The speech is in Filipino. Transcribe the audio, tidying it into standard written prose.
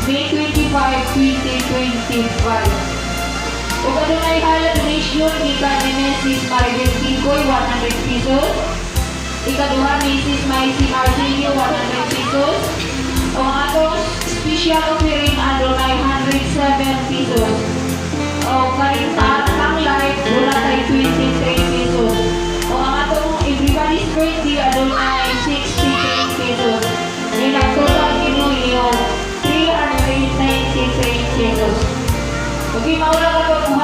May 25, 2025. O kadunay halad donation gikan ni Mrs. Maribel Ticoy 100 pesos. Ikaduha Mrs. Maisy Argelio 100 pesos. O ang atong special offering adunay 107 pesos. O karinta ang live wala kay 23 pesos. O ang atong everybody's birthday adunay 63 pesos. May nagtotal kinuyo 393 pesos. Okay, maula ka po kung